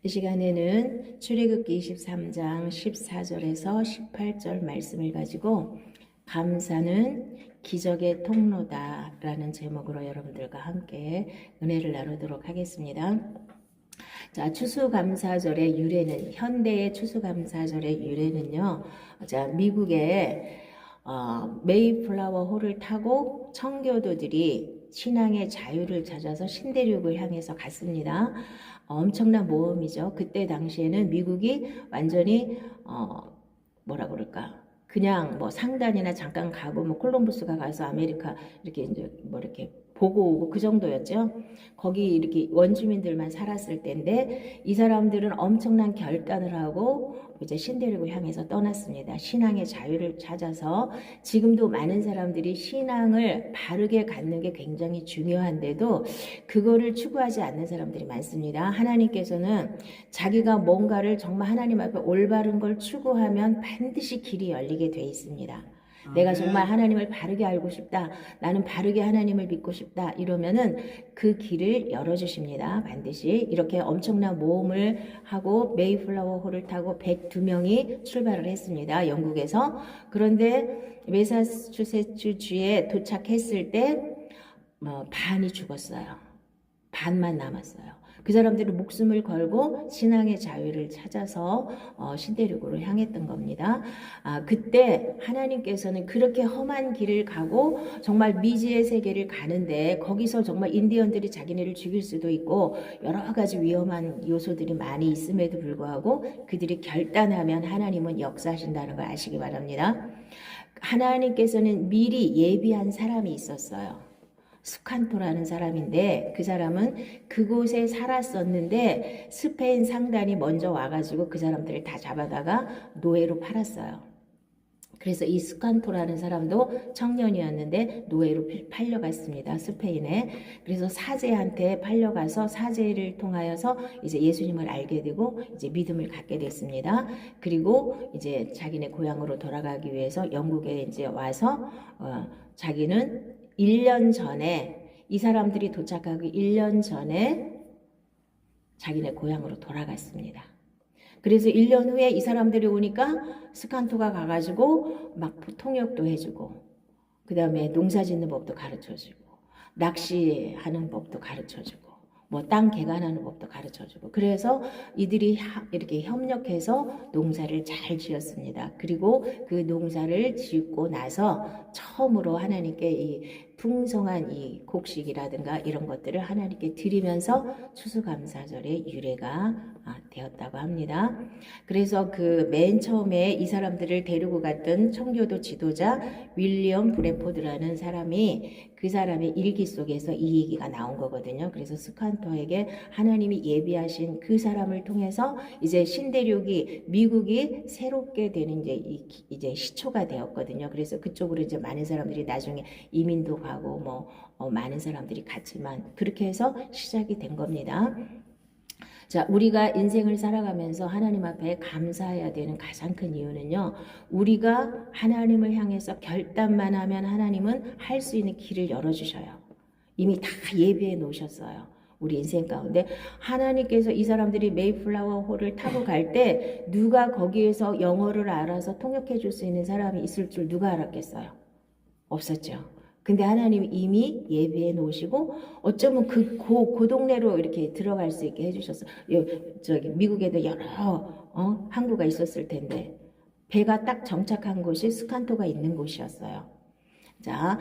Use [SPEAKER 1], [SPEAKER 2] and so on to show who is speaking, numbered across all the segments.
[SPEAKER 1] 이 시간에는 출애굽기 23장 14절에서 18절 말씀을 가지고 감사는 기적의 통로다 라는 제목으로 여러분들과 함께 은혜를 나누도록 하겠습니다. 자, 추수감사절의 유래는, 현대의 추수감사절의 유래는요, 자, 미국의 메이플라워 호를 타고 청교도들이 신앙의 자유를 찾아서 신대륙을 향해서 갔습니다. 엄청난 모험이죠. 그때 당시에는 미국이 완전히 뭐라 그럴까, 그냥 뭐 상단이나 잠깐 가고 뭐 콜럼버스가 가서 아메리카 이렇게 이제 뭐 이렇게 보고 오고 그 정도였죠. 거기 이렇게 원주민들만 살았을 때인데 이 사람들은 엄청난 결단을 하고 이제 신대륙을 향해서 떠났습니다. 신앙의 자유를 찾아서. 지금도 많은 사람들이 신앙을 바르게 갖는 게 굉장히 중요한데도 그거를 추구하지 않는 사람들이 많습니다. 하나님께서는 자기가 뭔가를 정말 하나님 앞에 올바른 걸 추구하면 반드시 길이 열리게 돼 있습니다. 내가 정말 하나님을 바르게 알고 싶다, 나는 바르게 하나님을 믿고 싶다 이러면은 그 길을 열어주십니다. 반드시. 이렇게 엄청난 모험을 하고 메이플라워 호를 타고 102명이 출발을 했습니다. 영국에서. 그런데 매사추세츠 주에 도착했을 때 반이 죽었어요. 반만 남았어요. 그 사람들은 목숨을 걸고 신앙의 자유를 찾아서 신대륙으로 향했던 겁니다. 그때 하나님께서는 그렇게 험한 길을 가고 정말 미지의 세계를 가는데 거기서 정말 인디언들이 자기네를 죽일 수도 있고 여러 가지 위험한 요소들이 많이 있음에도 불구하고 그들이 결단하면 하나님은 역사하신다는 걸 아시기 바랍니다. 하나님께서는 미리 예비한 사람이 있었어요. 스칸토라는 사람인데 그 사람은 그곳에 살았었는데 스페인 상단이 먼저 와가지고 그 사람들을 다 잡아다가 노예로 팔았어요. 그래서 이 스칸토라는 사람도 청년이었는데 노예로 팔려갔습니다. 스페인에. 그래서 사제한테 팔려가서 사제를 통하여서 이제 예수님을 알게 되고 이제 믿음을 갖게 됐습니다. 그리고 이제 자기네 고향으로 돌아가기 위해서 영국에 이제 와서 자기는 1년 전에 이 사람들이 도착하기 1년 전에 자기네 고향으로 돌아갔습니다. 그래서 1년 후에 이 사람들이 오니까 스칸토가 가가지고 막 통역도 해주고 그 다음에 농사 짓는 법도 가르쳐주고 낚시하는 법도 가르쳐주고 뭐 땅 개간하는 법도 가르쳐주고 그래서 이들이 이렇게 협력해서 농사를 잘 지었습니다. 그리고 그 농사를 짓고 나서 처음으로 하나님께 이 풍성한 이 곡식이라든가 이런 것들을 하나님께 드리면서 추수감사절의 유래가 되었다고 합니다. 그래서 그 맨 처음에 이 사람들을 데리고 갔던 청교도 지도자 윌리엄 브래포드라는 사람이 그 사람의 일기 속에서 이 얘기가 나온 거거든요. 그래서 스칸토에게 하나님이 예비하신 그 사람을 통해서 이제 신대륙이 미국이 새롭게 되는 이제 시초가 되었거든요. 그래서 그쪽으로 이제 많은 사람들이 나중에 이민도 가고 많은 사람들이 갔지만 그렇게 해서 시작이 된 겁니다. 자, 우리가 인생을 살아가면서 하나님 앞에 감사해야 되는 가장 큰 이유는요, 우리가 하나님을 향해서 결단만 하면 하나님은 할 수 있는 길을 열어주셔요. 이미 다 예비해 놓으셨어요. 우리 인생 가운데. 하나님께서 이 사람들이 메이플라워 호를 타고 갈 때 누가 거기에서 영어를 알아서 통역해 줄 수 있는 사람이 있을 줄 누가 알았겠어요? 없었죠. 근데 하나님이 이미 예비해 놓으시고 어쩌면 그 동네로 이렇게 들어갈 수 있게 해주셨어요. 저기 미국에도 여러 항구가 있었을 텐데 배가 딱 정착한 곳이 스칸토가 있는 곳이었어요. 자,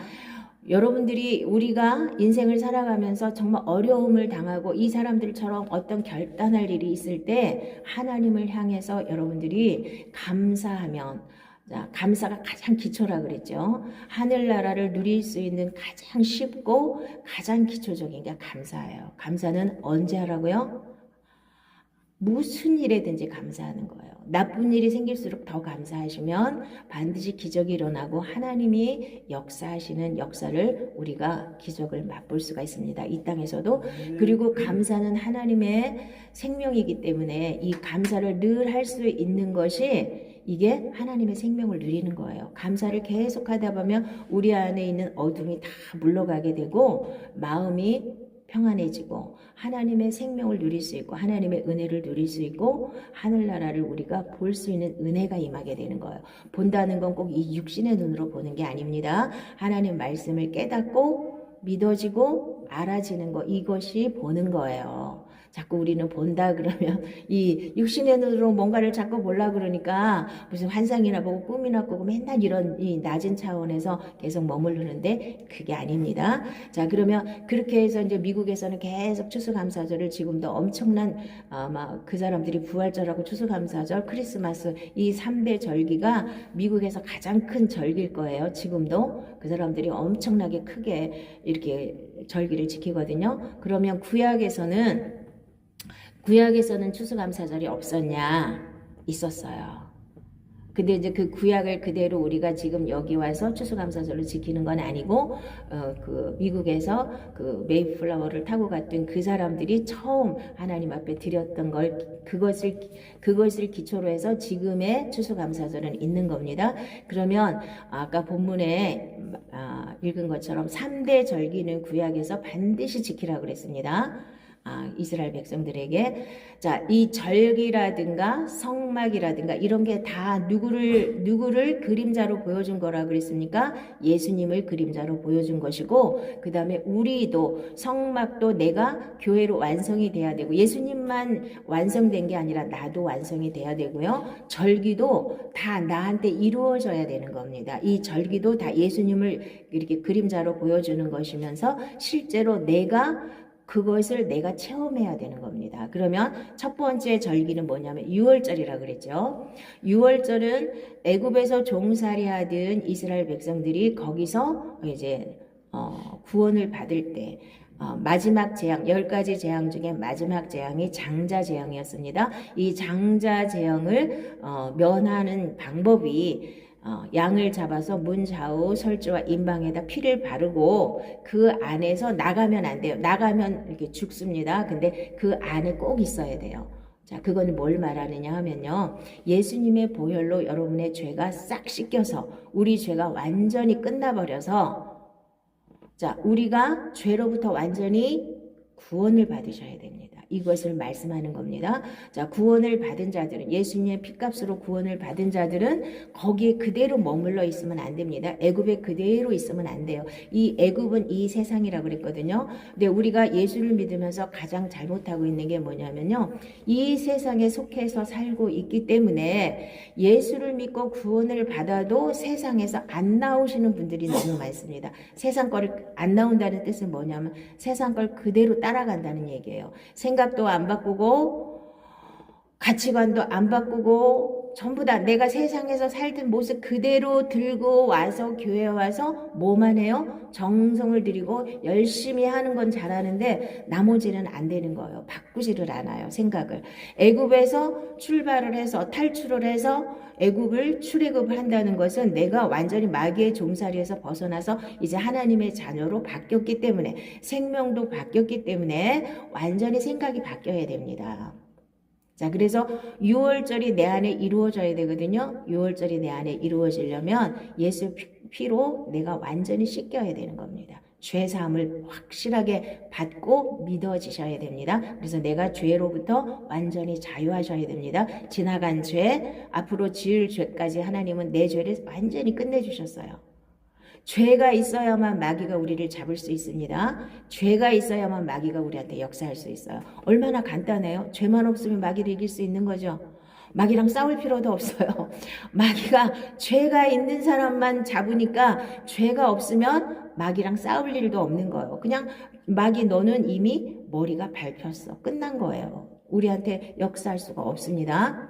[SPEAKER 1] 여러분들이 우리가 인생을 살아가면서 정말 어려움을 당하고 이 사람들처럼 어떤 결단할 일이 있을 때 하나님을 향해서 여러분들이 감사하면, 자, 감사가 가장 기초라 그랬죠. 하늘나라를 누릴 수 있는 가장 쉽고 가장 기초적인 게 감사예요. 감사는 언제 하라고요? 무슨 일에든지 감사하는 거예요. 나쁜 일이 생길수록 더 감사하시면 반드시 기적이 일어나고 하나님이 역사하시는 역사를 우리가 기적을 맛볼 수가 있습니다. 이 땅에서도. 그리고 감사는 하나님의 생명이기 때문에 이 감사를 늘 할 수 있는 것이 이게 하나님의 생명을 누리는 거예요. 감사를 계속 하다 보면 우리 안에 있는 어둠이 다 물러가게 되고 마음이 평안해지고 하나님의 생명을 누릴 수 있고 하나님의 은혜를 누릴 수 있고 하늘나라를 우리가 볼 수 있는 은혜가 임하게 되는 거예요. 본다는 건 꼭 이 육신의 눈으로 보는 게 아닙니다. 하나님 말씀을 깨닫고 믿어지고 알아지는 거, 이것이 보는 거예요. 자꾸 우리는 본다 그러면 이 육신의 눈으로 뭔가를 자꾸 보려고 그러니까 무슨 환상이나 보고 꿈이나 꾸고 맨날 이런 이 낮은 차원에서 계속 머무르는데 그게 아닙니다. 자, 그러면 그렇게 해서 이제 미국에서는 계속 추수감사절을 지금도 엄청난 막 그 사람들이 부활절하고 추수감사절, 크리스마스 이 3대 절기가 미국에서 가장 큰 절기일 거예요. 지금도 그 사람들이 엄청나게 크게 이렇게 절기를 지키거든요. 그러면 구약에서는 추수감사절이 없었냐? 있었어요. 근데 이제 그 구약을 그대로 우리가 지금 여기 와서 추수감사절로 지키는 건 아니고, 그 미국에서 그 메이플라워를 타고 갔던 그 사람들이 처음 하나님 앞에 드렸던 걸, 그것을 기초로 해서 지금의 추수감사절은 있는 겁니다. 그러면 아까 본문에 읽은 것처럼 3대 절기는 구약에서 반드시 지키라고 그랬습니다. 이스라엘 백성들에게. 자, 이 절기라든가 성막이라든가 이런 게 다 누구를 그림자로 보여준 거라 그랬습니까? 예수님을 그림자로 보여준 것이고, 그 다음에 우리도 성막도 내가 교회로 완성이 돼야 되고, 예수님만 완성된 게 아니라 나도 완성이 돼야 되고요. 절기도 다 나한테 이루어져야 되는 겁니다. 이 절기도 다 예수님을 이렇게 그림자로 보여주는 것이면서 실제로 그것을 내가 체험해야 되는 겁니다. 그러면 첫 번째 절기는 뭐냐면 유월절이라고 그랬죠. 유월절은 애굽에서 종살이 하던 이스라엘 백성들이 거기서 이제 구원을 받을 때 마지막 재앙, 10가지 재앙 중에 마지막 재앙이 장자 재앙이었습니다. 이 장자 재앙을 면하는 방법이 양을 잡아서 문 좌우 설주와 임방에다 피를 바르고 그 안에서 나가면 안 돼요. 나가면 이렇게 죽습니다. 근데 그 안에 꼭 있어야 돼요. 자, 그건 뭘 말하느냐 하면요. 예수님의 보혈로 여러분의 죄가 싹 씻겨서 우리 죄가 완전히 끝나버려서, 자, 우리가 죄로부터 완전히 구원을 받으셔야 됩니다. 이것을 말씀하는 겁니다. 자, 구원을 받은 자들은, 예수님의 피값으로 구원을 받은 자들은 거기에 그대로 머물러 있으면 안 됩니다. 애굽에 그대로 있으면 안 돼요. 이 애굽은 이 세상이라고 그랬거든요. 근데 우리가 예수를 믿으면서 가장 잘못하고 있는 게 뭐냐면요. 이 세상에 속해서 살고 있기 때문에 예수를 믿고 구원을 받아도 세상에서 안 나오시는 분들이 너무 많습니다. 세상 거를 안 나온다는 뜻은 뭐냐면 세상 걸 그대로 따라간다는 얘기예요. 생각도 안 바꾸고 가치관도 안 바꾸고 전부 다 내가 세상에서 살던 모습 그대로 들고 와서 교회에 와서 뭐만 해요? 정성을 들이고 열심히 하는 건 잘하는데 나머지는 안 되는 거예요. 바꾸지를 않아요. 생각을. 애굽에서 출발을 해서 탈출을 해서 애굽을 출애굽을 한다는 것은 내가 완전히 마귀의 종살이에서 벗어나서 이제 하나님의 자녀로 바뀌었기 때문에, 생명도 바뀌었기 때문에 완전히 생각이 바뀌어야 됩니다. 자, 그래서 유월절이 내 안에 이루어져야 되거든요. 유월절이 내 안에 이루어지려면 예수 피로 내가 완전히 씻겨야 되는 겁니다. 죄 사함을 확실하게 받고 믿어지셔야 됩니다. 그래서 내가 죄로부터 완전히 자유하셔야 됩니다. 지나간 죄, 앞으로 지을 죄까지 하나님은 내 죄를 완전히 끝내주셨어요. 죄가 있어야만 마귀가 우리를 잡을 수 있습니다. 죄가 있어야만 마귀가 우리한테 역사할 수 있어요. 얼마나 간단해요. 죄만 없으면 마귀를 이길 수 있는 거죠. 마귀랑 싸울 필요도 없어요. 마귀가 죄가 있는 사람만 잡으니까 죄가 없으면 마귀랑 싸울 일도 없는 거예요. 그냥 마귀 너는 이미 머리가 밟혔어. 끝난 거예요. 우리한테 역사할 수가 없습니다.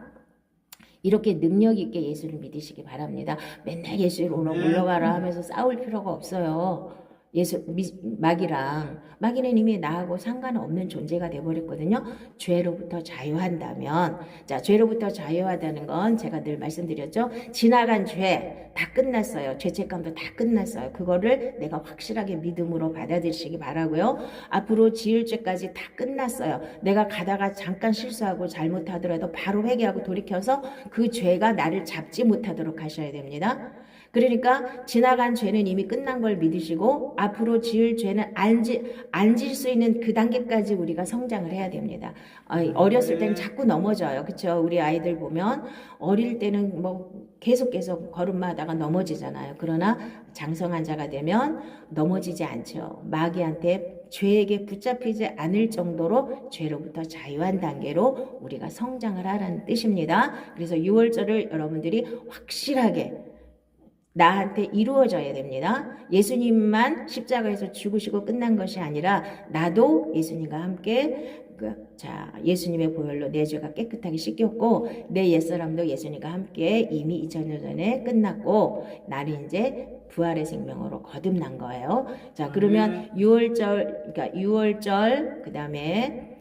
[SPEAKER 1] 이렇게 능력 있게 예수를 믿으시기 바랍니다. 맨날 예수로 물러가라 하면서 싸울 필요가 없어요. 마귀는 이미 나하고 상관없는 존재가 되어버렸거든요. 죄로부터 자유한다면, 자, 죄로부터 자유하다는 건 제가 늘 말씀드렸죠. 지나간 죄 다 끝났어요. 죄책감도 다 끝났어요. 그거를 내가 확실하게 믿음으로 받아들이시기 바라고요. 앞으로 지을 죄까지 다 끝났어요. 내가 가다가 잠깐 실수하고 잘못하더라도 바로 회개하고 돌이켜서 그 죄가 나를 잡지 못하도록 하셔야 됩니다. 그러니까 지나간 죄는 이미 끝난 걸 믿으시고 앞으로 지을 죄는 안 질 수 있는 그 단계까지 우리가 성장을 해야 됩니다. 어렸을 때는 자꾸 넘어져요. 그렇죠? 우리 아이들 보면 어릴 때는 뭐 계속 걸음마다가 넘어지잖아요. 그러나 장성한 자가 되면 넘어지지 않죠. 마귀한테 죄에게 붙잡히지 않을 정도로 죄로부터 자유한 단계로 우리가 성장을 하라는 뜻입니다. 그래서 6월절을 여러분들이 확실하게 나한테 이루어져야 됩니다. 예수님만 십자가에서 죽으시고 끝난 것이 아니라 나도 예수님과 함께 예수님의 보혈로 내 죄가 깨끗하게 씻겼고 내 옛사람도 예수님과 함께 이미 2000년 전에 끝났고 나는 이제 부활의 생명으로 거듭난 거예요. 자, 그러면 6월절 그다음에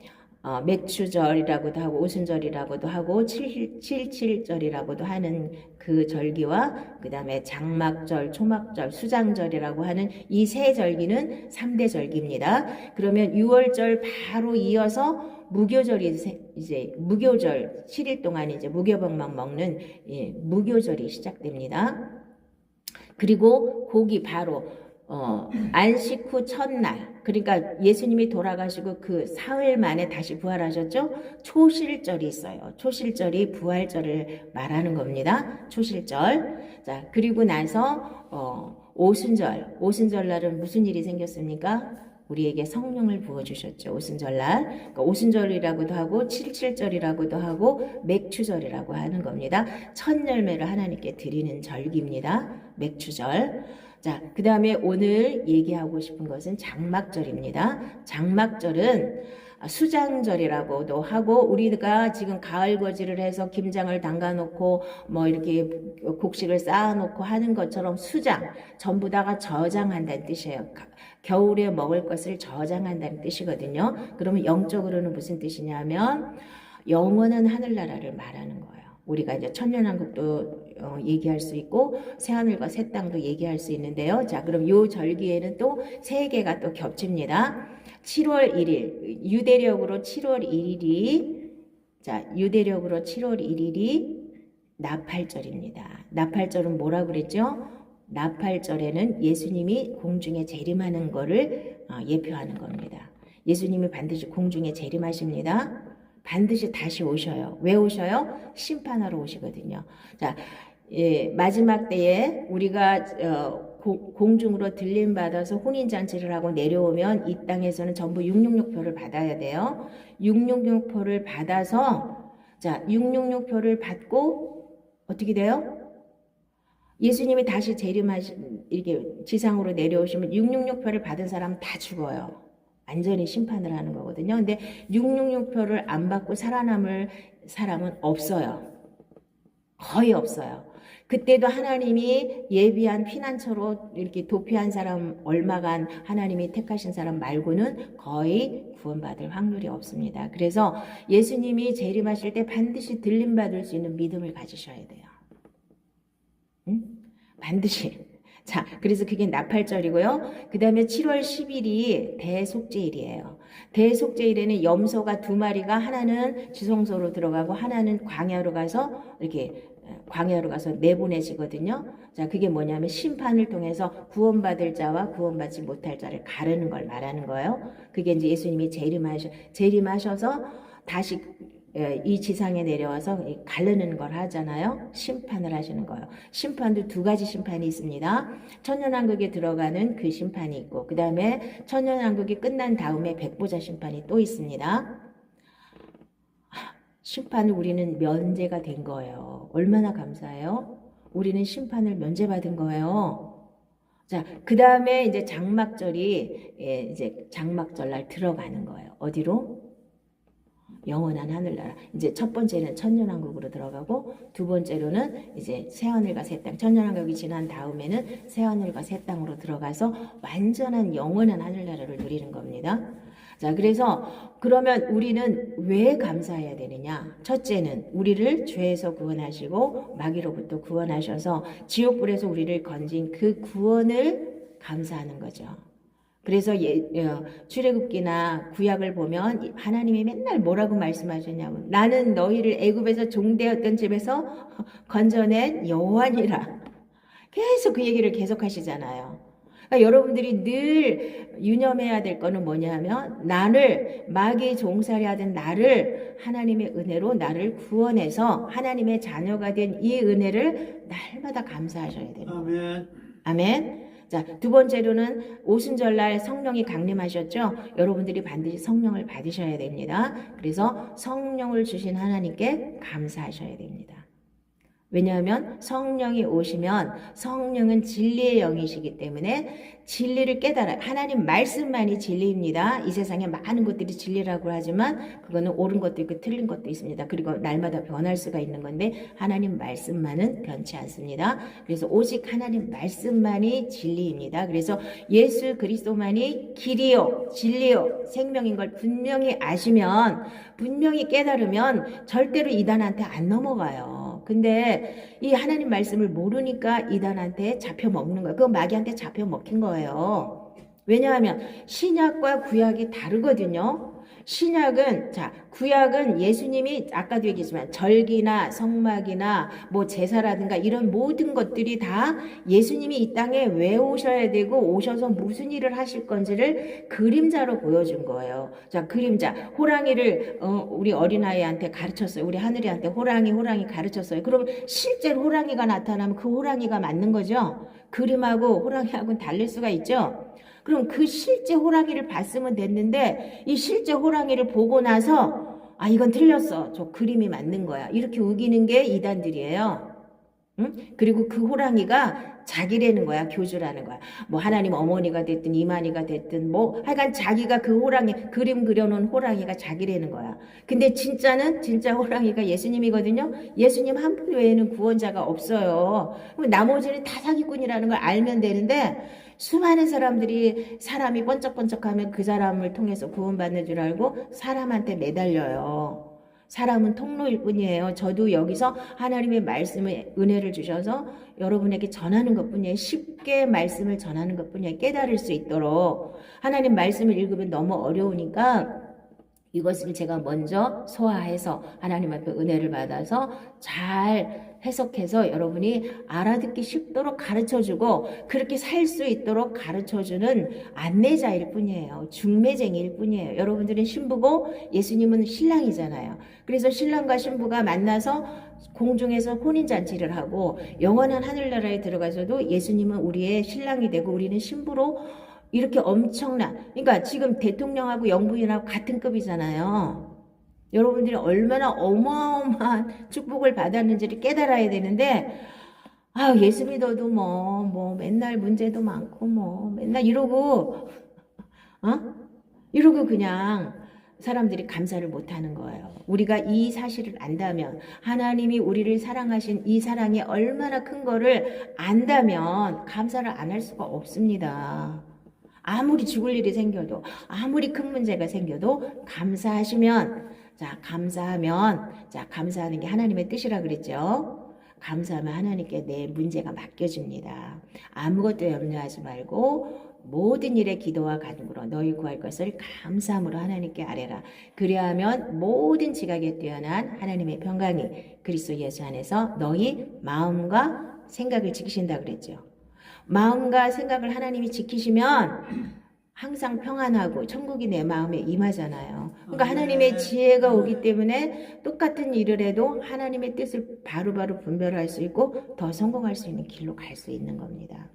[SPEAKER 1] 맥추절이라고도 하고 오순절이라고도 하고 77절이라고도 하는 그 절기와 그 다음에 장막절, 초막절, 수장절이라고 하는 이 세 절기는 3대 절기입니다. 그러면 6월절 바로 이어서 무교절이 이제 무교절 7일 동안 이제 무교병만 먹는 무교절이 시작됩니다. 그리고 고기 바로 안식 후 첫날, 그러니까 예수님이 돌아가시고 그 사흘 만에 다시 부활하셨죠? 초실절이 있어요. 초실절이 부활절을 말하는 겁니다. 초실절. 자, 그리고 나서 오순절. 오순절 날은 무슨 일이 생겼습니까? 우리에게 성령을 부어주셨죠. 오순절날. 그러니까 오순절이라고도 하고 77절이라고도 하고 맥추절이라고 하는 겁니다. 첫 열매를 하나님께 드리는 절기입니다. 맥추절. 자, 그 다음에 오늘 얘기하고 싶은 것은 장막절입니다. 장막절은 수장절이라고도 하고 우리가 지금 가을 거지를 해서 김장을 담가놓고 뭐 이렇게 곡식을 쌓아놓고 하는 것처럼 수장, 전부 다가 저장한다는 뜻이에요. 겨울에 먹을 것을 저장한다는 뜻이거든요. 그러면 영적으로는 무슨 뜻이냐면 영원한 하늘나라를 말하는 거예요. 우리가 이제 천년왕국도 얘기할 수 있고 새하늘과 새 땅도 얘기할 수 있는데요. 자, 그럼 요 절기에는 또 세 개가 또 겹칩니다. 7월 1일 유대력으로 7월 1일이 유대력으로 7월 1일이 나팔절입니다. 나팔절은 뭐라 그랬죠? 나팔절에는 예수님이 공중에 재림하는 거를 예표하는 겁니다. 예수님이 반드시 공중에 재림하십니다. 반드시 다시 오셔요. 왜 오셔요? 심판하러 오시거든요. 자, 마지막 때에 우리가 공중으로 들림받아서 혼인잔치를 하고 내려오면 이 땅에서는 전부 666표를 받아야 돼요. 666표를 받아서 666표를 받고 어떻게 돼요? 예수님이 다시 이렇게 지상으로 내려오시면 666표를 받은 사람은 다 죽어요. 완전히 심판을 하는 거거든요. 근데 666표를 안 받고 살아남을 사람은 없어요. 거의 없어요. 그때도 하나님이 예비한 피난처로 이렇게 도피한 사람 얼마간 하나님이 택하신 사람 말고는 거의 구원받을 확률이 없습니다. 그래서 예수님이 재림하실 때 반드시 들림받을 수 있는 믿음을 가지셔야 돼요. 응? 반드시. 자, 그래서 그게 나팔절이고요. 그 다음에 7월 10일이 대속죄일이에요. 대속죄일에는 염소가 두 마리가 하나는 지성소로 들어가고 하나는 광야로 가서 내보내지거든요. 자, 그게 뭐냐면 심판을 통해서 구원받을 자와 구원받지 못할 자를 가르는 걸 말하는 거예요. 그게 이제 예수님이 재림하셔서 다시 이 지상에 내려와서 가르는 걸 하잖아요. 심판을 하시는 거예요. 심판도 두 가지 심판이 있습니다. 천년왕국에 들어가는 그 심판이 있고 그 다음에 천년왕국이 끝난 다음에 백보자 심판이 또 있습니다. 심판을 우리는 면제가 된 거예요. 얼마나 감사해요? 우리는 심판을 면제받은 거예요. 자, 그 다음에 이제 장막절이 이제 장막절날 들어가는 거예요. 어디로? 영원한 하늘나라. 이제 첫 번째는 천년왕국으로 들어가고 두 번째로는 이제 새하늘과 새 땅. 천년왕국이 지난 다음에는 새하늘과 새 땅으로 들어가서 완전한 영원한 하늘나라를 누리는 겁니다. 자, 그래서 그러면 우리는 왜 감사해야 되느냐? 첫째는 우리를 죄에서 구원하시고 마귀로부터 구원하셔서 지옥불에서 우리를 건진 그 구원을 감사하는 거죠. 그래서 출애굽기나 구약을 보면 하나님이 맨날 뭐라고 말씀하셨냐면 나는 너희를 애굽에서 종되었던 집에서 건져낸 여호와니라. 계속 그 얘기를 계속 하시잖아요. 그러니까 여러분들이 늘 유념해야 될 거는 뭐냐면 나를 마귀의 종살이 하던 나를 하나님의 은혜로 나를 구원해서 하나님의 자녀가 된 이 은혜를 날마다 감사하셔야 됩니다.
[SPEAKER 2] 아멘.
[SPEAKER 1] 아멘. 자, 두 번째로는 오순절날 성령이 강림하셨죠. 여러분들이 반드시 성령을 받으셔야 됩니다. 그래서 성령을 주신 하나님께 감사하셔야 됩니다. 왜냐하면 성령이 오시면 성령은 진리의 영이시기 때문에 진리를 깨달아요. 하나님 말씀만이 진리입니다. 이 세상에 많은 것들이 진리라고 하지만 그거는 옳은 것도 있고 틀린 것도 있습니다. 그리고 날마다 변할 수가 있는 건데 하나님 말씀만은 변치 않습니다. 그래서 오직 하나님 말씀만이 진리입니다. 그래서 예수 그리스도만이 길이요 진리요 생명인 걸 분명히 아시면 분명히 깨달으면 절대로 이단한테 안 넘어가요. 근데 이 하나님 말씀을 모르니까 이단한테 잡혀 먹는 거예요. 그 마귀한테 잡혀 먹힌 거예요. 왜냐하면 신약과 구약이 다르거든요. 신약은 구약은 예수님이 아까도 얘기했지만 절기나 성막이나 뭐 제사라든가 이런 모든 것들이 다 예수님이 이 땅에 왜 오셔야 되고 오셔서 무슨 일을 하실 건지를 그림자로 보여준 거예요. 자, 그림자 호랑이를 우리 어린아이한테 가르쳤어요. 우리 하늘이한테 호랑이 가르쳤어요. 그럼 실제로 호랑이가 나타나면 그 호랑이가 맞는 거죠. 그림하고 호랑이하고는 다를 수가 있죠. 그럼 그 실제 호랑이를 봤으면 됐는데 이 실제 호랑이를 보고 나서 이건 틀렸어. 저 그림이 맞는 거야. 이렇게 우기는 게 이단들이에요. 응? 그리고 그 호랑이가 자기라는 거야. 교주라는 거야. 뭐 하나님 어머니가 됐든 이만희가 됐든 뭐 하여간 자기가 그 호랑이 그림 그려놓은 호랑이가 자기라는 거야. 근데 진짜는 진짜 호랑이가 예수님이거든요. 예수님 한 분 외에는 구원자가 없어요. 나머지는 다 사기꾼이라는 걸 알면 되는데 수많은 사람이 번쩍번쩍하면 그 사람을 통해서 구원받는 줄 알고 사람한테 매달려요. 사람은 통로일 뿐이에요. 저도 여기서 하나님의 말씀을 은혜를 주셔서 여러분에게 전하는 것뿐이에요. 쉽게 말씀을 전하는 것뿐이에요. 깨달을 수 있도록. 하나님 말씀을 읽으면 너무 어려우니까 이것을 제가 먼저 소화해서 하나님 앞에 은혜를 받아서 잘 해석해서 여러분이 알아듣기 쉽도록 가르쳐주고 그렇게 살 수 있도록 가르쳐주는 안내자일 뿐이에요. 중매쟁이일 뿐이에요. 여러분들은 신부고 예수님은 신랑이잖아요. 그래서 신랑과 신부가 만나서 공중에서 혼인잔치를 하고 영원한 하늘나라에 들어가서도 예수님은 우리의 신랑이 되고 우리는 신부로 이렇게 엄청난, 그러니까 지금 대통령하고 영부인하고 같은 급이잖아요. 여러분들이 얼마나 어마어마한 축복을 받았는지를 깨달아야 되는데, 예수 믿어도 뭐 맨날 문제도 많고 맨날 이러고 그냥 사람들이 감사를 못하는 거예요. 우리가 이 사실을 안다면, 하나님이 우리를 사랑하신 이 사랑이 얼마나 큰 거를 안다면 감사를 안 할 수가 없습니다. 아무리 죽을 일이 생겨도 아무리 큰 문제가 생겨도 감사하시면 감사하는 게 하나님의 뜻이라 그랬죠. 감사하면 하나님께 내 문제가 맡겨집니다. 아무것도 염려하지 말고 모든 일에 기도와 간구로 너희 구할 것을 감사함으로 하나님께 아뢰라. 그리하면 모든 지각에 뛰어난 하나님의 평강이 그리스도 예수 안에서 너희 마음과 생각을 지키신다 그랬죠. 마음과 생각을 하나님이 지키시면 항상 평안하고 천국이 내 마음에 임하잖아요. 그러니까 하나님의 지혜가 오기 때문에 똑같은 일을 해도 하나님의 뜻을 바로바로 분별할 수 있고 더 성공할 수 있는 길로 갈 수 있는 겁니다.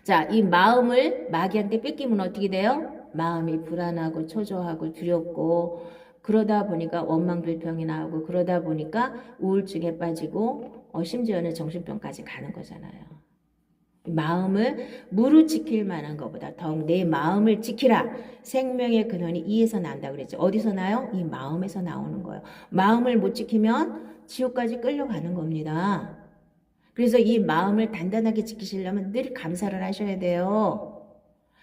[SPEAKER 1] 자, 이 마음을 마귀한테 뺏기면 어떻게 돼요? 마음이 불안하고 초조하고 두렵고 그러다 보니까 원망불평이 나오고 그러다 보니까 우울증에 빠지고 심지어는 정신병까지 가는 거잖아요. 마음을 무릇 지킬 만한 것보다 더욱 내 마음을 지키라. 생명의 근원이 이에서 난다 그랬죠. 어디서 나요? 이 마음에서 나오는 거예요. 마음을 못 지키면 지옥까지 끌려가는 겁니다. 그래서 이 마음을 단단하게 지키시려면 늘 감사를 하셔야 돼요.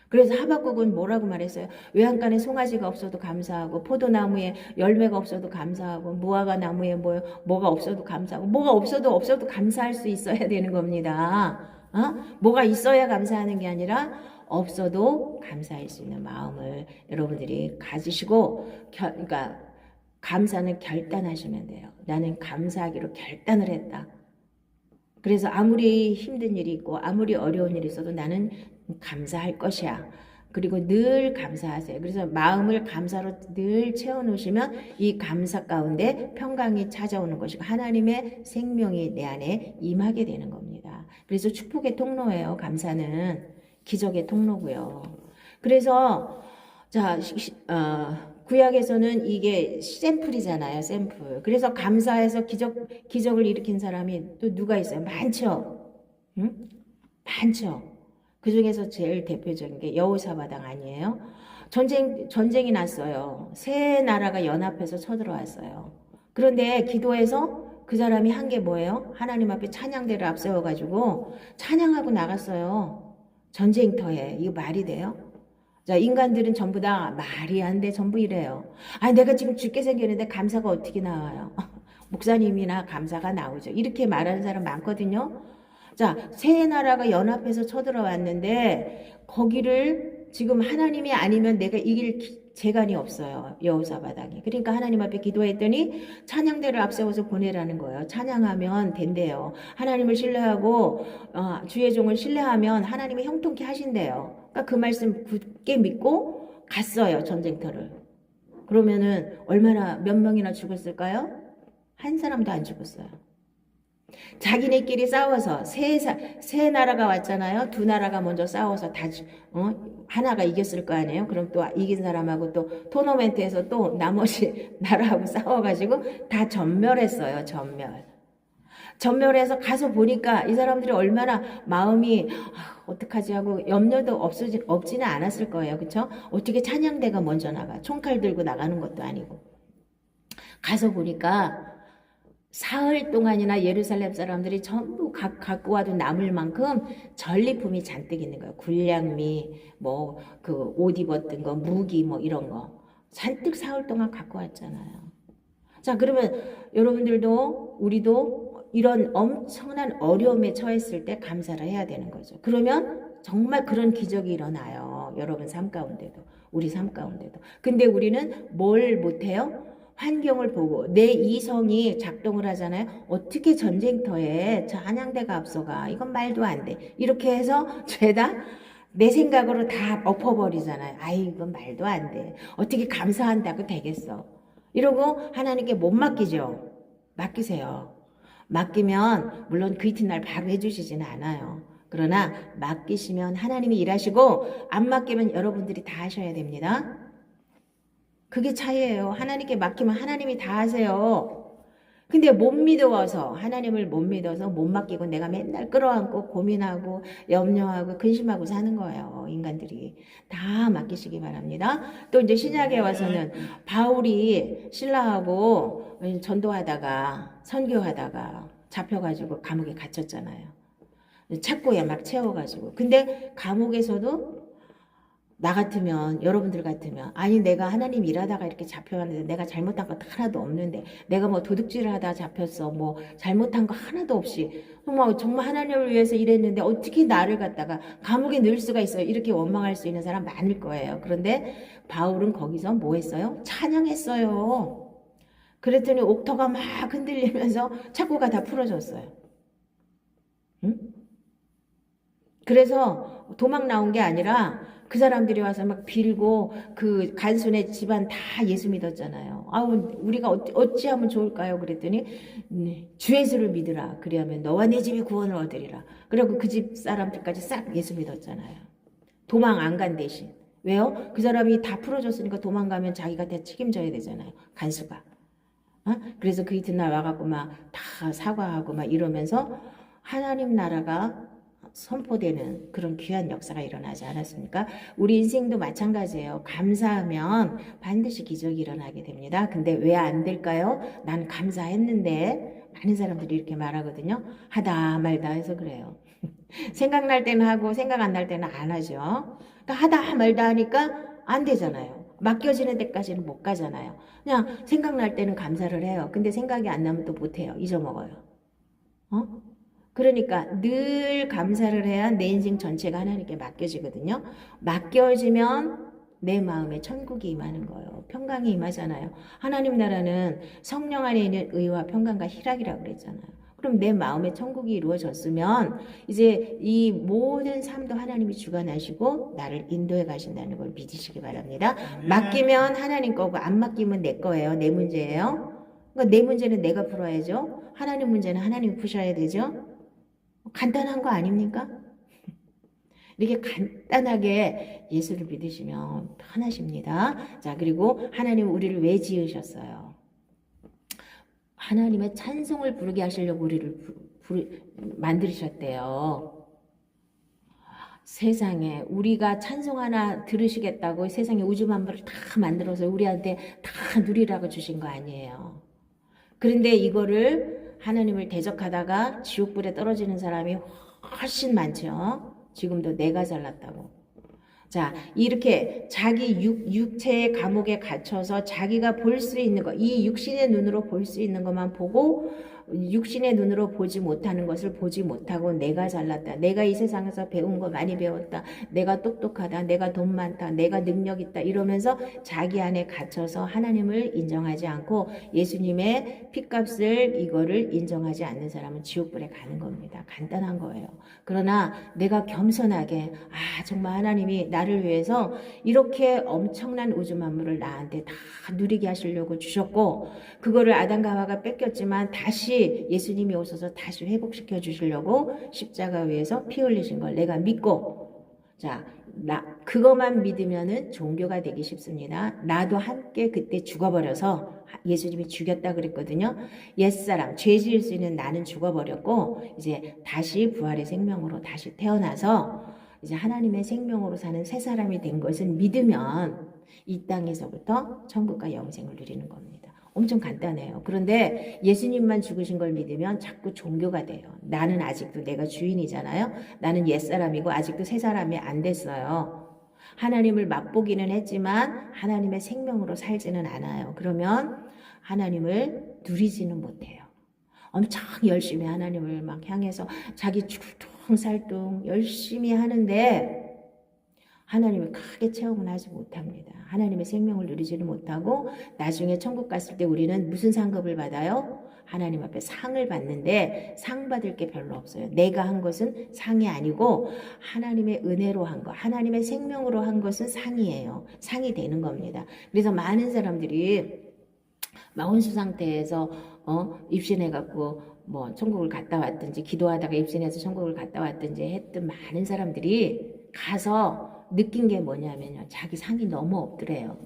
[SPEAKER 1] 그래서 하박국은 뭐라고 말했어요? 외양간에 송아지가 없어도 감사하고 포도나무에 열매가 없어도 감사하고 무화과 나무에 뭐가 없어도 감사하고 뭐가 없어도 감사할 수 있어야 되는 겁니다. 뭐가 있어야 감사하는 게 아니라 없어도 감사할 수 있는 마음을 여러분들이 가지시고 그러니까 감사는 결단하시면 돼요. 나는 감사하기로 결단을 했다. 그래서 아무리 힘든 일이 있고 아무리 어려운 일이 있어도 나는 감사할 것이야. 그리고 늘 감사하세요. 그래서 마음을 감사로 늘 채워놓으시면 이 감사 가운데 평강이 찾아오는 것이고 하나님의 생명이 내 안에 임하게 되는 겁니다. 그래서 축복의 통로예요. 감사는 기적의 통로고요. 그래서 자 구약에서는 이게 샘플이잖아요. 샘플. 그래서 감사해서 기적을 일으킨 사람이 또 누가 있어요? 많죠. 응? 많죠. 그 중에서 제일 대표적인 게 여호사바당 아니에요? 전쟁이 났어요. 세 나라가 연합해서 쳐들어왔어요. 그런데 기도해서 그 사람이 한 게 뭐예요? 하나님 앞에 찬양대를 앞세워가지고 찬양하고 나갔어요. 전쟁터에. 이거 말이 돼요? 자, 인간들은 전부 다 말이 안 돼. 전부 이래요. 아니, 내가 지금 죽게 생겼는데 감사가 어떻게 나와요? 목사님이나 감사가 나오죠. 이렇게 말하는 사람 많거든요. 자, 세 나라가 연합해서 쳐들어왔는데 거기를 지금 하나님이 아니면 내가 이길 재간이 없어요. 여호사바당이. 그러니까 하나님 앞에 기도했더니 찬양대를 앞세워서 보내라는 거예요. 찬양하면 된대요. 하나님을 신뢰하고 주의 종을 신뢰하면 하나님이 형통케 하신대요. 그러니까 그 말씀 굳게 믿고 갔어요. 전쟁터를. 그러면은 얼마나 몇 명이나 죽었을까요? 한 사람도 안 죽었어요. 자기네끼리 싸워서 세 나라가 왔잖아요. 두 나라가 먼저 싸워서 하나가 이겼을 거 아니에요. 그럼 또 이긴 사람하고 또 토너멘트에서 또 나머지 나라하고 싸워가지고 다 전멸했어요. 전멸해서 가서 보니까 이 사람들이 얼마나 마음이 어떡하지 하고 염려도 없지는 않았을 거예요. 그쵸? 어떻게 찬양대가 먼저 나가? 총칼 들고 나가는 것도 아니고. 가서 보니까 사흘 동안이나 예루살렘 사람들이 전부 갖고 와도 남을 만큼 전리품이 잔뜩 있는 거예요. 굴량미, 그 옷 입었던 거, 무기 이런 거. 잔뜩 사흘 동안 갖고 왔잖아요. 자, 그러면 여러분들도 우리도 이런 엄청난 어려움에 처했을 때 감사를 해야 되는 거죠. 그러면 정말 그런 기적이 일어나요. 여러분 삶 가운데도, 우리 삶 가운데도. 근데 우리는 뭘 못해요? 환경을 보고 내 이성이 작동을 하잖아요. 어떻게 전쟁터에 찬양대가 앞서가? 이건 말도 안 돼. 이렇게 해서 죄다 내 생각으로 다 엎어버리잖아요. 아이, 이건 말도 안 돼. 어떻게 감사한다고 되겠어? 이러고 하나님께 못 맡기죠. 맡기세요. 맡기면 물론 그 이튿날 바로 해주시지는 않아요. 그러나 맡기시면 하나님이 일하시고 안 맡기면 여러분들이 다 하셔야 됩니다. 그게 차이예요. 하나님께 맡기면 하나님이 다 하세요. 근데 하나님을 못 믿어서 못 맡기고 내가 맨날 끌어안고 고민하고 염려하고 근심하고 사는 거예요. 인간들이. 다 맡기시기 바랍니다. 또 이제 신약에 와서는 바울이 신라하고 전도하다가 선교하다가 잡혀가지고 감옥에 갇혔잖아요. 착고에 막 채워가지고. 근데 감옥에서도 나 같으면, 여러분들 같으면, 아니 내가 하나님 일하다가 이렇게 잡혀왔는데 내가 잘못한 거 하나도 없는데 내가 도둑질을 하다 잡혔어, 잘못한 거 하나도 없이 정말 하나님을 위해서 일했는데 어떻게 나를 갖다가 감옥에 넣을 수가 있어요. 이렇게 원망할 수 있는 사람 많을 거예요. 그런데 바울은 거기서 뭐 했어요? 찬양했어요. 그랬더니 옥터가 막 흔들리면서 착고가 다 풀어졌어요. 응? 그래서 도망 나온 게 아니라 그 사람들이 와서 막 빌고 그 간순의 집안 다 예수 믿었잖아요. 우리가 어찌하면 좋을까요? 그랬더니 주 예수를 믿으라. 그리하면 너와 내 집이 구원을 얻으리라. 그리고 그 집 사람들까지 싹 예수 믿었잖아요. 도망 안 간 대신. 왜요? 그 사람이 다 풀어줬으니까 도망가면 자기가 다 책임져야 되잖아요. 간수가. 그래서 그 이튿날 와갖고 막 다 사과하고 막 이러면서 하나님 나라가 선포되는 그런 귀한 역사가 일어나지 않았습니까? 우리 인생도 마찬가지예요. 감사하면 반드시 기적이 일어나게 됩니다. 근데 왜 안 될까요? 난 감사했는데. 많은 사람들이 이렇게 말하거든요. 하다 말다 해서 그래요. 생각날 때는 하고 생각 안 날 때는 안 하죠. 그러니까 하다 말다 하니까 안 되잖아요. 맡겨지는 데까지는 못 가잖아요. 그냥 생각날 때는 감사를 해요. 근데 생각이 안 나면 또 못해요. 잊어먹어요. 그러니까 늘 감사를 해야 내 인생 전체가 하나님께 맡겨지거든요. 맡겨지면 내 마음에 천국이 임하는 거예요. 평강이 임하잖아요. 하나님 나라는 성령 안에 있는 의와 평강과 희락이라고 그랬잖아요. 그럼 내 마음의 천국이 이루어졌으면 이제 이 모든 삶도 하나님이 주관하시고 나를 인도해 가신다는 걸 믿으시기 바랍니다. 맡기면 하나님 거고 안 맡기면 내 거예요. 내 문제예요. 그러니까 내 문제는 내가 풀어야죠. 하나님 문제는 하나님이 푸셔야 되죠. 간단한 거 아닙니까? 이렇게 간단하게 예수를 믿으시면 편하십니다. 자, 그리고 하나님 우리를 왜 지으셨어요? 하나님의 찬송을 부르게 하시려고 우리를 만드셨대요. 세상에 우리가 찬송 하나 들으시겠다고 세상에 우주 만물을 다 만들어서 우리한테 다 누리라고 주신 거 아니에요. 그런데 이거를 하나님을 대적하다가 지옥불에 떨어지는 사람이 훨씬 많죠. 지금도 내가 잘났다고. 자, 이렇게 자기 육체의 감옥에 갇혀서 자기가 볼 수 있는 것, 이 육신의 눈으로 볼 수 있는 것만 보고 육신의 눈으로 보지 못하는 것을 보지 못하고 내가 잘났다. 내가 이 세상에서 배운 거 많이 배웠다. 내가 똑똑하다. 내가 돈 많다. 내가 능력 있다. 이러면서 자기 안에 갇혀서 하나님을 인정하지 않고 예수님의 핏값을 이거를 인정하지 않는 사람은 지옥불에 가는 겁니다. 간단한 거예요. 그러나 내가 겸손하게 정말 하나님이 나를 위해서 이렇게 엄청난 우주 만물을 나한테 다 누리게 하시려고 주셨고 그거를 아담과 하와가 뺏겼지만 다시 예수님이 오셔서 다시 회복시켜 주시려고 십자가 위에서 피 흘리신 걸 내가 믿고 자, 그것만 믿으면은 종교가 되기 쉽습니다. 나도 함께 그때 죽어버려서 예수님이 죽였다 그랬거든요. 옛사람, 죄 지을 수 있는 나는 죽어버렸고 이제 다시 부활의 생명으로 다시 태어나서 이제 하나님의 생명으로 사는 새 사람이 된 것을 믿으면 이 땅에서부터 천국과 영생을 누리는 겁니다. 엄청 간단해요. 그런데 예수님만 죽으신 걸 믿으면 자꾸 종교가 돼요. 나는 아직도 내가 주인이잖아요. 나는 옛사람이고 아직도 새 사람이 안 됐어요. 하나님을 맛보기는 했지만 하나님의 생명으로 살지는 않아요. 그러면 하나님을 누리지는 못해요. 엄청 열심히 하나님을 막 향해서 자기 죽을둥살둥 열심히 하는데 하나님을 크게 체험을 하지 못합니다. 하나님의 생명을 누리지는 못하고 나중에 천국 갔을 때 우리는 무슨 상급을 받아요? 하나님 앞에 상을 받는데 상 받을 게 별로 없어요. 내가 한 것은 상이 아니고 하나님의 은혜로 한 것, 하나님의 생명으로 한 것은 상이에요. 상이 되는 겁니다. 그래서 많은 사람들이 마혼수 상태에서 입신해갖고 뭐 천국을 갔다 왔든지 기도하다가 입신해서 천국을 갔다 왔든지 했던 많은 사람들이 가서 느낀 게 뭐냐면요. 자기 상이 너무 없더래요.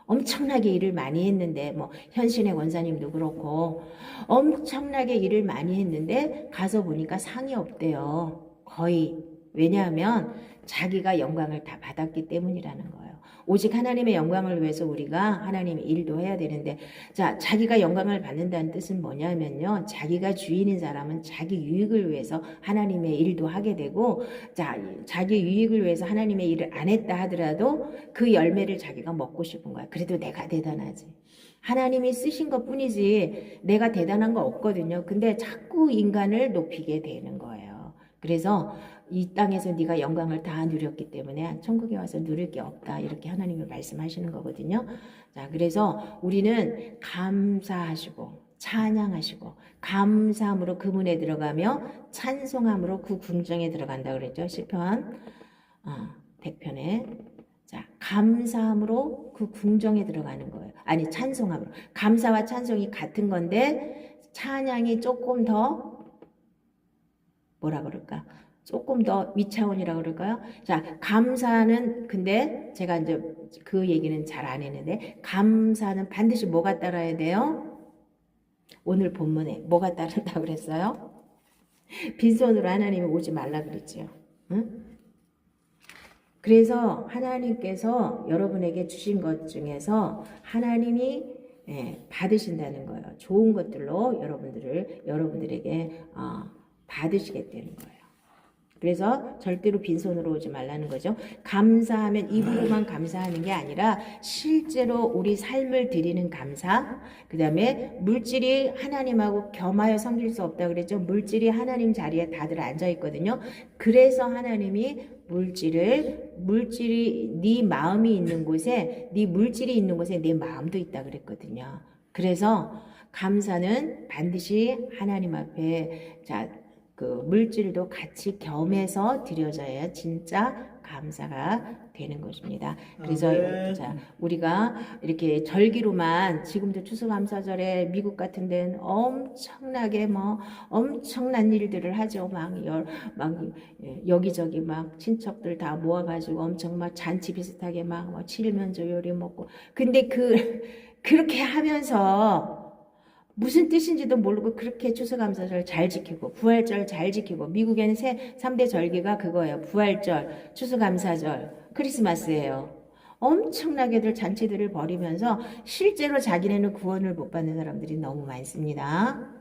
[SPEAKER 1] 엄청나게 일을 많이 했는데 뭐 현신의 원사님도 그렇고 엄청나게 일을 많이 했는데 가서 보니까 상이 없대요. 거의. 왜냐하면 자기가 영광을 다 받았기 때문이라는 거예요. 오직 하나님의 영광을 위해서 우리가 하나님의 일도 해야 되는데 자, 자기가 영광을 받는다는 뜻은 뭐냐면요. 자기가 주인인 사람은 자기 유익을 위해서 하나님의 일도 하게 되고 자, 자기 유익을 위해서 하나님의 일을 안 했다 하더라도 그 열매를 자기가 먹고 싶은 거야. 그래도 내가 대단하지. 하나님이 쓰신 것 뿐이지 내가 대단한 거 없거든요. 근데 자꾸 인간을 높이게 되는 거예요. 그래서 이 땅에서 네가 영광을 다 누렸기 때문에 천국에 와서 누릴 게 없다. 이렇게 하나님이 말씀하시는 거거든요. 자, 그래서 우리는 감사하시고 찬양하시고 감사함으로 그 문에 들어가며 찬송함으로 그 궁정에 들어간다 그랬죠. 시편 100편에. 자, 감사함으로 그 궁정에 들어가는 거예요. 아니, 찬송함으로. 감사와 찬송이 같은 건데 찬양이 조금 더 뭐라 그럴까? 조금 더 위차원이라고 그럴까요? 자, 감사는 근데 제가 이제 그 얘기는 잘 안 했는데 감사는 반드시 뭐가 따라야 돼요? 오늘 본문에 뭐가 따른다고 그랬어요? 빈손으로 하나님이 오지 말라 그랬죠. 응? 그래서 하나님께서 여러분에게 주신 것 중에서 하나님이 받으신다는 거예요. 좋은 것들로 여러분들에게 받으시게 되는 거예요. 그래서 절대로 빈손으로 오지 말라는 거죠. 감사하면 입으로만 감사하는 게 아니라 실제로 우리 삶을 드리는 감사, 그 다음에 물질이 하나님하고 겸하여 섬길 수 없다 그랬죠. 물질이 하나님 자리에 다들 앉아 있거든요. 그래서 하나님이 물질이 네 마음이 있는 곳에, 네 물질이 있는 곳에 내 마음도 있다 그랬거든요. 그래서 감사는 반드시 하나님 앞에 그 물질도 같이 겸해서 드려져야 진짜 감사가 되는 것입니다. 그래서 우리가 이렇게 절기로만 지금도 추수감사절에 미국 같은 데는 엄청나게 엄청난 일들을 하죠. 막 여기저기 막 친척들 다 모아가지고 엄청 막 잔치 비슷하게 막 칠면조 요리 먹고. 근데 그렇게 하면서 무슨 뜻인지도 모르고 그렇게 추수감사절 잘 지키고 부활절 잘 지키고, 미국에는 3대 절기가 그거예요. 부활절, 추수감사절, 크리스마스예요. 엄청나게들 잔치들을 벌이면서 실제로 자기네는 구원을 못 받는 사람들이 너무 많습니다.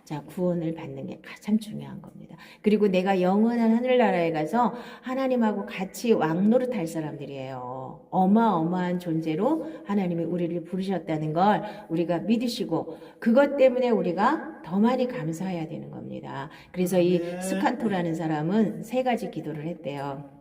[SPEAKER 1] 자, 구원을 받는 게 가장 중요한 겁니다. 그리고 내가 영원한 하늘나라에 가서 하나님하고 같이 왕노릇할 사람들이에요. 어마어마한 존재로 하나님이 우리를 부르셨다는 걸 우리가 믿으시고, 그것 때문에 우리가 더 많이 감사해야 되는 겁니다. 그래서 이 스칸토라는 사람은 3가지 기도를 했대요.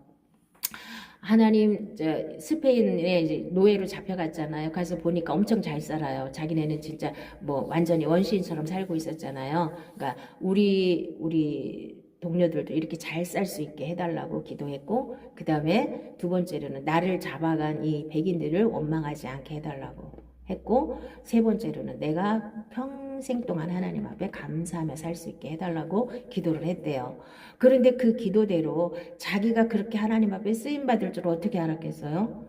[SPEAKER 1] 하나님, 스페인에 이제 노예로 잡혀갔잖아요. 가서 보니까 엄청 잘 살아요. 자기네는 진짜 완전히 원시인처럼 살고 있었잖아요. 그러니까 우리 동료들도 이렇게 잘 살 수 있게 해달라고 기도했고, 그 다음에 2번째로는 나를 잡아간 이 백인들을 원망하지 않게 해달라고 했고, 3번째로는 내가 평생 동안 하나님 앞에 감사하며 살 수 있게 해달라고 기도를 했대요. 그런데 그 기도대로 자기가 그렇게 하나님 앞에 쓰임받을 줄 어떻게 알았겠어요?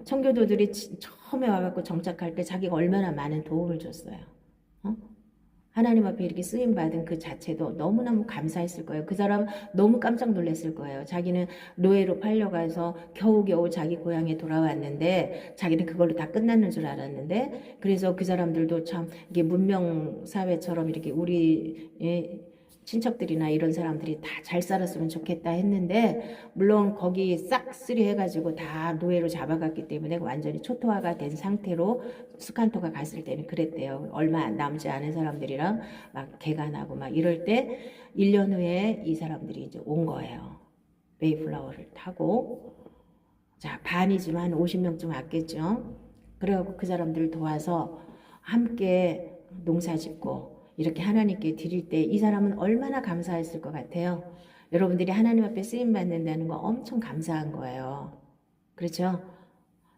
[SPEAKER 1] 청교도들이 처음에 와갖고 정착할 때 자기가 얼마나 많은 도움을 줬어요. 하나님 앞에 이렇게 쓰임받은 그 자체도 너무너무 감사했을 거예요. 그 사람 너무 깜짝 놀랐을 거예요. 자기는 노예로 팔려가서 겨우겨우 자기 고향에 돌아왔는데, 자기는 그걸로 다 끝났는 줄 알았는데, 그래서 그 사람들도 참 이게 문명사회처럼 이렇게 우리 친척들이나 이런 사람들이 다 잘 살았으면 좋겠다 했는데, 물론 거기 싹쓸이 해가지고 다 노예로 잡아갔기 때문에 완전히 초토화가 된 상태로 스칸토가 갔을 때는 그랬대요. 얼마 남지 않은 사람들이랑 막 개간하고 막 이럴 때 1년 후에 이 사람들이 이제 온 거예요. 메이플라워를 타고. 자, 반이지만 50명쯤 왔겠죠. 그래갖고 그 사람들을 도와서 함께 농사 짓고 이렇게 하나님께 드릴 때 이 사람은 얼마나 감사했을 것 같아요. 여러분들이 하나님 앞에 쓰임 받는다는 거 엄청 감사한 거예요. 그렇죠?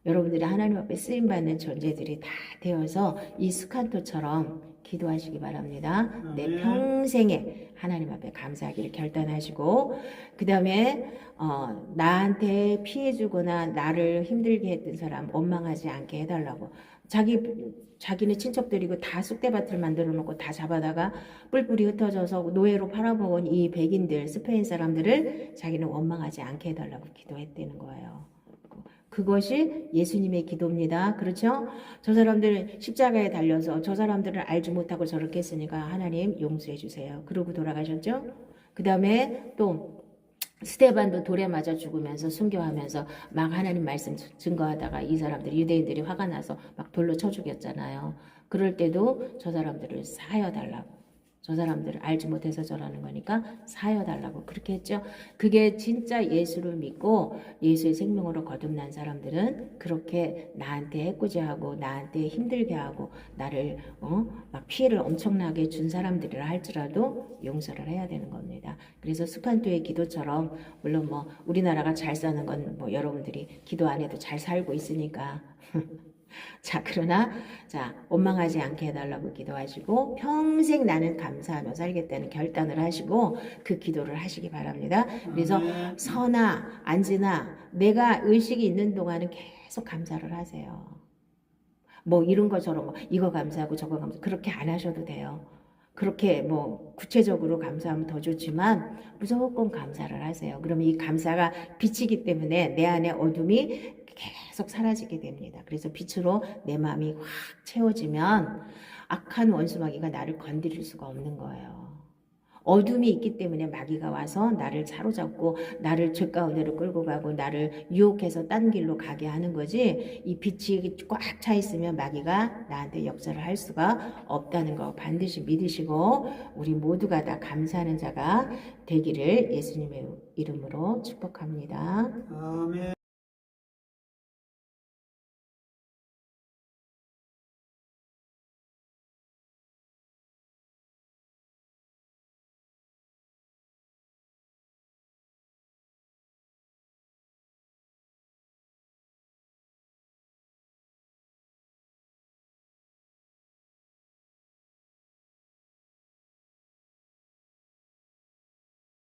[SPEAKER 1] 여러분들이 하나님 앞에 쓰임 받는 존재들이 다 되어서 이 스칸토처럼 기도하시기 바랍니다. 내 평생에 하나님 앞에 감사하기를 결단하시고, 그 다음에 나한테 피해주거나 나를 힘들게 했던 사람 원망하지 않게 해달라고. 자기네 친척들이고 다 쑥대밭을 만들어 놓고 다 잡아다가 뿔뿔이 흩어져서 노예로 팔아먹은 이 백인들, 스페인 사람들을 자기는 원망하지 않게 해달라고 기도했다는 거예요. 그것이 예수님의 기도입니다. 그렇죠? 저 사람들 십자가에 달려서 저 사람들을 알지 못하고 저렇게 했으니까 하나님 용서해 주세요. 그러고 돌아가셨죠? 그 다음에 또 스데반도 돌에 맞아 죽으면서 순교하면서 막 하나님 말씀 증거하다가 이 사람들이, 유대인들이 화가 나서 막 돌로 쳐 죽였잖아요. 그럴 때도 저 사람들을 사여달라고. 저 사람들을 알지 못해서 저러는 거니까 사여달라고 그렇게 했죠. 그게 진짜 예수를 믿고 예수의 생명으로 거듭난 사람들은 그렇게 나한테 해코지하고 나한테 힘들게 하고 나를 막 피해를 엄청나게 준 사람들이라 할지라도 용서를 해야 되는 겁니다. 그래서 스칸토의 기도처럼, 물론 우리나라가 잘 사는 건 여러분들이 기도 안 해도 잘 살고 있으니까 자, 그러나 원망하지 않게 해달라고 기도하시고 평생 나는 감사하며 살겠다는 결단을 하시고 그 기도를 하시기 바랍니다. 그래서 서나 앉으나 내가 의식이 있는 동안은 계속 감사를 하세요. 이런 거 저런 거 이거 감사하고 저거 감사, 그렇게 안 하셔도 돼요. 그렇게 구체적으로 감사하면 더 좋지만 무조건 감사를 하세요. 그러면 이 감사가 빛이기 때문에 내 안에 어둠이 계속 사라지게 됩니다. 그래서 빛으로 내 마음이 확 채워지면 악한 원수마귀가 나를 건드릴 수가 없는 거예요. 어둠이 있기 때문에 마귀가 와서 나를 사로잡고 나를 죄 가운데로 끌고 가고 나를 유혹해서 딴 길로 가게 하는 거지, 이 빛이 꽉 차 있으면 마귀가 나한테 역사를 할 수가 없다는 거 반드시 믿으시고 우리 모두가 다 감사하는 자가 되기를 예수님의 이름으로 축복합니다.
[SPEAKER 2] 아멘.